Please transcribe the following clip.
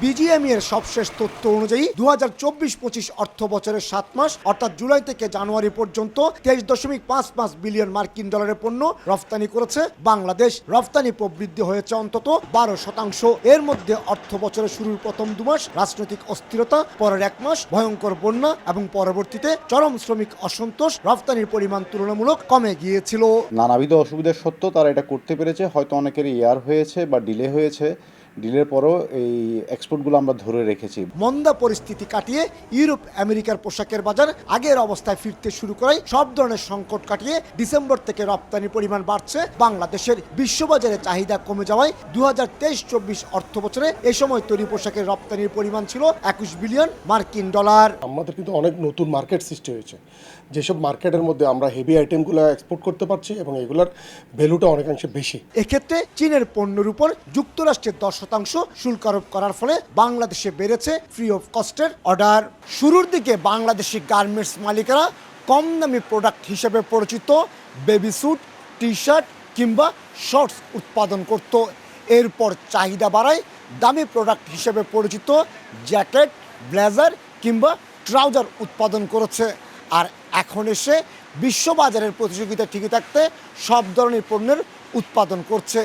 BGME এর সবশেষ তথ্য অনুযায়ী 2024-25 অর্থ বছরের 7 মাস অর্থাৎ জুলাই থেকে জানুয়ারি পর্যন্ত 23.55 বিলিয়ন মার্কিন ডলারের পণ্য রফতানি করেছে বাংলাদেশ। রফতানি প্রবৃদ্ধি হয়েছে অন্তত 12%। এর মধ্যে অর্থ বছরের শুরুর প্রথম 2 মাস রাজনৈতিক অস্থিরতা, পরের 1 মাস ভয়ঙ্কর বন্যা এবং পরবর্তীতে চরম শ্রমিক অসন্তোষ রফতানির পরিমাণ তুলনামূলক কমে গিয়েছিল। নানাবিধ অসুবিধার সত্ত্বেও তারা এটা করতে পেরেছে। হয়তো অনেকের ইয়ার হয়েছে বা ডিলে হয়েছে, ডিলের পরও এই এক্সপোর্টগুলো আমরা ধরে রেখেছি। মন্দা পরিস্থিতি কাটিয়ে ইউরোপ আমেরিকার পোশাকের বাজার আগের অবস্থায় ফিরতে শুরু করায় সব ধরনের সংকট কাটিয়ে ডিসেম্বর থেকে রপ্তানির পরিমাণ বাড়ছে বাংলাদেশের। বিশ্ববাজারে চাহিদা কমে যাওয়ায় 2023-24 অর্থ বছরে এ সময় তৈরি পোশাকের রপ্তানির পরিমাণ ছিল 21 বিলিয়ন মার্কিন ডলার। আমাদের কিন্তু অনেক নতুন মার্কেট সৃষ্টি হয়েছে, যেসব মার্কেটের মধ্যে আমরা হেভি আইটেমগুলো এক্সপোর্ট করতে পারছি এবং এগুলোর ভ্যালুটা অনেকাংশে বেশি। এক্ষেত্রে চীনের পণ্যের উপর যুক্তরাষ্ট্রের 10% শুল্ক আরোপ করার ফলে বাংলাদেশে বেড়েছে ফ্রি অফ কস্টের অর্ডার। শুরুর দিকে বাংলাদেশি গার্মেন্টস মালিকেরা কম দামি প্রোডাক্ট হিসেবে পরিচিত বেবি স্যুট, টি শার্ট কিংবা শর্টস উৎপাদন করত। এরপর চাহিদা বাড়ায় দামি প্রোডাক্ট হিসেবে পরিচিত জ্যাকেট, ব্লেজার কিংবা ট্রাউজার উৎপাদন করেছে। আর এখন এসে বিশ্ববাজারের প্রতিযোগিতা টিকে থাকতে সব ধরনের পণ্যের উৎপাদন করছে।